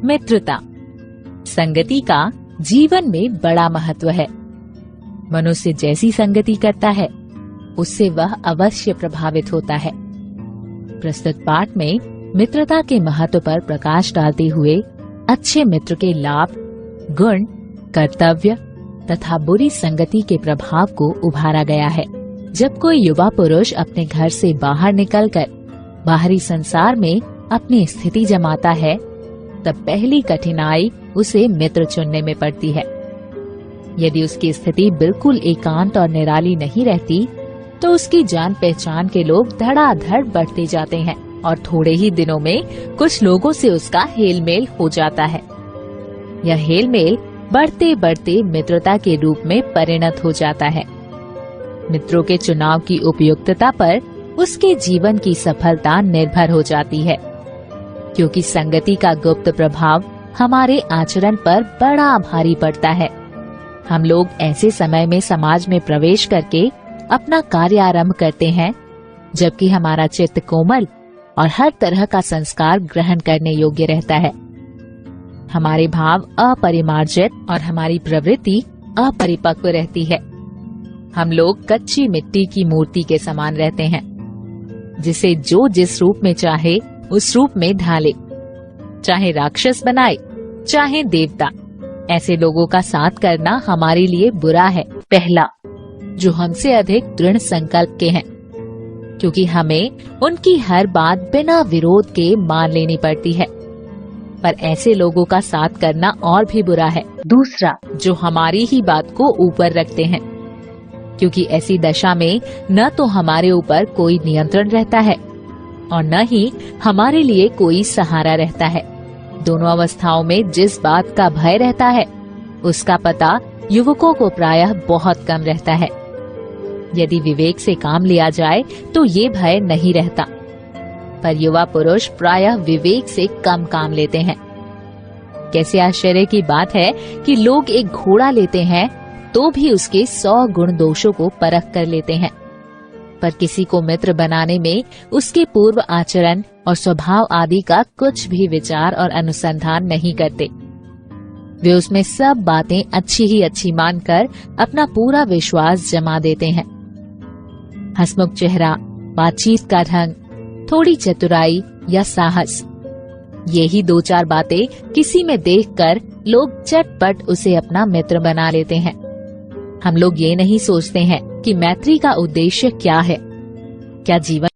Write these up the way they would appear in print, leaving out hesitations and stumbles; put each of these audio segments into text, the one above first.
मित्रता। संगति का जीवन में बड़ा महत्व है। मनुष्य जैसी संगति करता है उससे वह अवश्य प्रभावित होता है। प्रस्तुत पाठ में मित्रता के महत्व पर प्रकाश डालते हुए अच्छे मित्र के लाभ, गुण, कर्तव्य तथा बुरी संगति के प्रभाव को उभारा गया है। जब कोई युवा पुरुष अपने घर से बाहर निकलकर बाहरी संसार में अपनी स्थिति जमाता है, तब पहली कठिनाई उसे मित्र चुनने में पड़ती है। यदि उसकी स्थिति बिल्कुल एकांत और निराली नहीं रहती, तो उसकी जान पहचान के लोग धड़ाधड़ बढ़ते जाते हैं और थोड़े ही दिनों में कुछ लोगों से उसका हेलमेल हो जाता है। यह हेलमेल बढ़ते बढ़ते मित्रता के रूप में परिणत हो जाता है। मित्रों के चुनाव की उपयुक्तता पर उसके जीवन की सफलता निर्भर हो जाती है, क्योंकि संगति का गुप्त प्रभाव हमारे आचरण पर बड़ा भारी पड़ता है। हम लोग ऐसे समय में समाज में प्रवेश करके अपना कार्य आरंभ करते हैं जबकि हमारा चित्त कोमल और हर तरह का संस्कार ग्रहण करने योग्य रहता है। हमारे भाव अपरिमार्जित और हमारी प्रवृत्ति अपरिपक्व रहती है। हम लोग कच्ची मिट्टी की मूर्ति के समान रहते हैं, जिसे जो जिस रूप में चाहे उस रूप में ढाले, चाहे राक्षस बनाए चाहे देवता। ऐसे लोगों का साथ करना हमारे लिए बुरा है। पहला, जो हमसे अधिक दृढ़ संकल्प के हैं, क्योंकि हमें उनकी हर बात बिना विरोध के मान लेनी पड़ती है। पर ऐसे लोगों का साथ करना और भी बुरा है। दूसरा, जो हमारी ही बात को ऊपर रखते हैं, क्योंकि ऐसी दशा में न तो हमारे ऊपर कोई नियंत्रण रहता है और न ही हमारे लिए कोई सहारा रहता है। दोनों अवस्थाओं में जिस बात का भय रहता है उसका पता युवकों को प्रायः बहुत कम रहता है। यदि विवेक से काम लिया जाए तो ये भय नहीं रहता, पर युवा पुरुष प्रायः विवेक से कम काम लेते हैं। कैसे आश्चर्य की बात है कि लोग एक घोड़ा लेते हैं तो भी उसके 100 गुण दोषों को परख कर लेते हैं, पर किसी को मित्र बनाने में उसके पूर्व आचरण और स्वभाव आदि का कुछ भी विचार और अनुसंधान नहीं करते। वे उसमें सब बातें अच्छी ही अच्छी मानकर अपना पूरा विश्वास जमा देते हैं। हंसमुख चेहरा, बातचीत का ढंग, थोड़ी चतुराई या साहस, यही 2-4 बातें किसी में देखकर लोग चटपट उसे अपना मित्र बना लेते हैं। हम लोग ये नहीं सोचते हैं कि मैत्री का उद्देश्य क्या है। क्या जीवन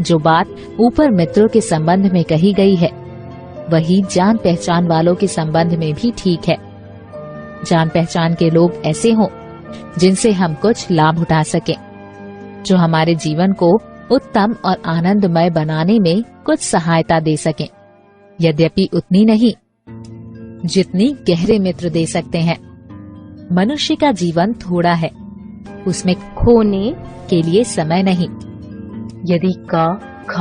जो बात ऊपर मित्रों के संबंध में कही गई है, वही जान पहचान वालों के संबंध में भी ठीक है। जान पहचान के लोग ऐसे हों जिनसे हम कुछ लाभ उठा सकें, जो हमारे जीवन को उत्तम और आनंदमय बनाने में कुछ सहायता दे सकें, यद्यपि उतनी नहीं जितनी गहरे मित्र दे सकते हैं। मनुष्य का जीवन थोड़ा है, उसमें खोने के लिए समय नहीं। यदि क, ख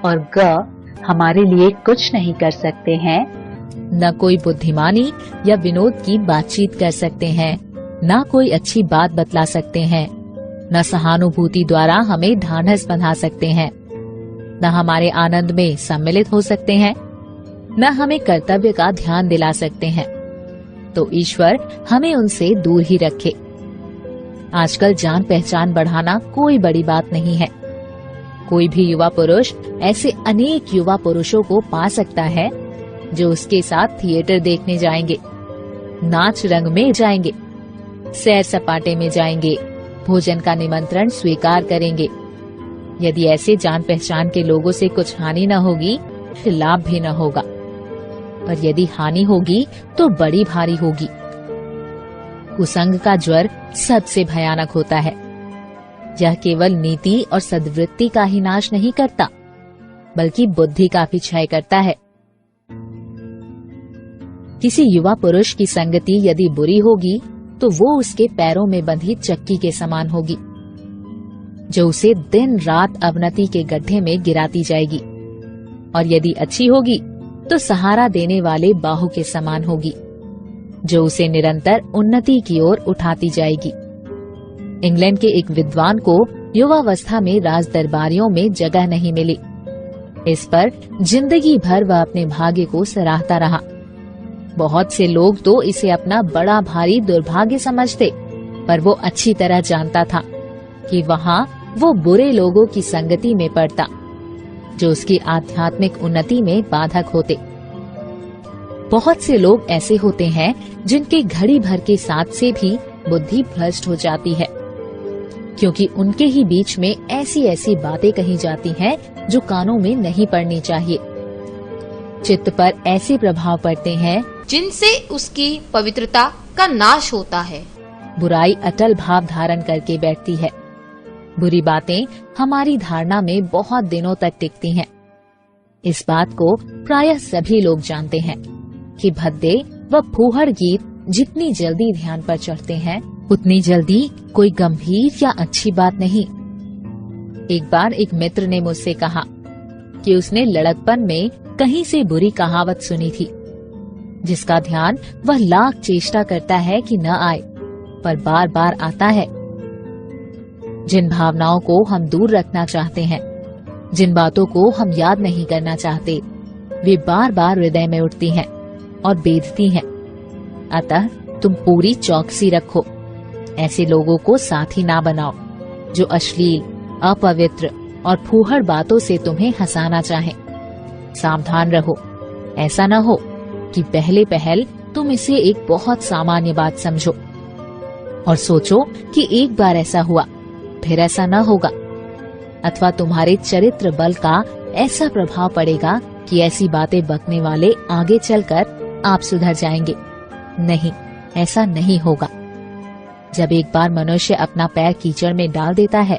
और ग हमारे लिए कुछ नहीं कर सकते हैं, न कोई बुद्धिमानी या विनोद की बातचीत कर सकते हैं, न कोई अच्छी बात बतला सकते हैं, न सहानुभूति द्वारा हमें ढांढस बंधा सकते हैं, न हमारे आनंद में सम्मिलित हो सकते हैं, न हमें कर्तव्य का ध्यान दिला सकते हैं, तो ईश्वर हमें उनसे दूर ही रखे। आजकल जान पहचान बढ़ाना कोई बड़ी बात नहीं है। कोई भी युवा पुरुष ऐसे अनेक युवा पुरुषों को पा सकता है जो उसके साथ थिएटर देखने जाएंगे, नाच रंग में जाएंगे, सैर सपाटे में जाएंगे, भोजन का निमंत्रण स्वीकार करेंगे। यदि ऐसे जान पहचान के लोगों से कुछ हानि न होगी, फिर लाभ भी न होगा, पर यदि हानि होगी तो बड़ी भारी होगी। कुसंग का ज्वर सबसे भयानक होता है। यह केवल नीति और सद्वृत्ति का ही नाश नहीं करता, बल्कि बुद्धि का भी क्षय करता है। किसी युवा पुरुष की संगति यदि बुरी होगी तो वो उसके पैरों में बंधी चक्की के समान होगी, जो उसे दिन रात अवनति के गड्ढे में गिराती जाएगी, और यदि अच्छी होगी तो सहारा देने वाले बाहु के समान होगी, जो उसे निरंतर उन्नति की ओर उठाती जाएगी। इंग्लैंड के एक विद्वान को युवावस्था में राज दरबारियों में जगह नहीं मिली। इस पर जिंदगी भर वह अपने भाग्य को सराहता रहा। बहुत से लोग तो इसे अपना बड़ा भारी दुर्भाग्य समझते, पर वो अच्छी तरह जानता था कि वहाँ वो बुरे लोगों की संगति में पड़ता, जो उसकी आध्यात्मिक उन्नति में बाधक होते। बहुत से लोग ऐसे होते हैं जिनके घड़ी भर के साथ से भी बुद्धि भ्रष्ट हो जाती है, क्योंकि उनके ही बीच में ऐसी ऐसी बातें कही जाती हैं जो कानों में नहीं पड़नी चाहिए। चित्त पर ऐसे प्रभाव पड़ते हैं जिनसे उसकी पवित्रता का नाश होता है। बुराई अटल भाव धारण करके बैठती है। बुरी बातें हमारी धारणा में बहुत दिनों तक टिकती हैं। इस बात को प्रायः सभी लोग जानते हैं कि भद्दे व फूहड़ गीत जितनी जल्दी ध्यान पर चढ़ते हैं, उतनी जल्दी कोई गंभीर या अच्छी बात नहीं। एक बार एक मित्र ने मुझसे कहा कि उसने लड़कपन में कहीं से बुरी कहावत सुनी थी, जिसका ध्यान वह लाख चेष्टा करता है कि न आए, पर बार बार आता है। जिन भावनाओं को हम दूर रखना चाहते हैं, जिन बातों को हम याद नहीं करना चाहते, वे बार बार हृदय में उठती हैं और बेधती हैं। अतः तुम पूरी चौकसी रखो। ऐसे लोगों को साथी ना बनाओ जो अश्लील, अपवित्र और फूहड़ बातों से तुम्हें हंसाना चाहें। सावधान रहो, ऐसा न हो कि पहले पहल तुम इसे एक बहुत सामान्य बात समझो और सोचो कि एक बार ऐसा हुआ, फिर ऐसा न होगा, अथवा तुम्हारे चरित्र बल का ऐसा प्रभाव पड़ेगा कि ऐसी बातें बकने वाले आगे चलकर आप सुधर जाएंगे। नहीं, ऐसा नहीं होगा। जब एक बार मनुष्य अपना पैर कीचड़ में डाल देता है,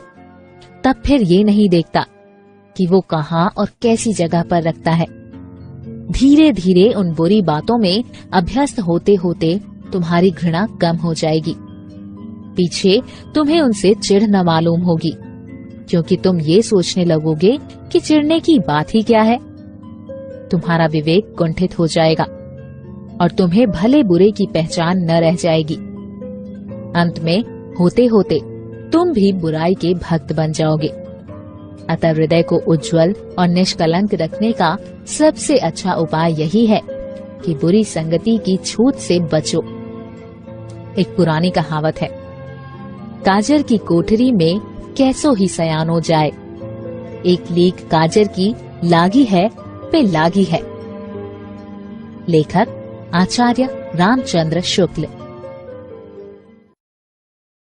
तब फिर ये नहीं देखता कि वो कहाँ और कैसी जगह पर रखता है। धीरे धीरे उन बुरी बातों में अभ्यस्त होते होते तुम्हारी घृणा कम हो जाएगी। पीछे तुम्हें उनसे चिढ़ न मालूम होगी, क्योंकि तुम ये सोचने लगोगे कि चिढ़ने की बात ही क्या है। तुम्हारा विवेक कुंठित हो जाएगा और तुम्हें भले बुरे की पहचान न रह जाएगी। अंत में होते होते तुम भी बुराई के भक्त बन जाओगे। अतः हृदय को उज्जवल और निष्कलंक रखने का सबसे अच्छा उपाय यही है कि बुरी संगति की छूत से बचो। एक पुरानी कहावत है, काजर की कोठरी में कैसो ही सयानो जाए, एक लीक काजर की लागी है पे लागी है। लेखक आचार्य रामचंद्र शुक्ल।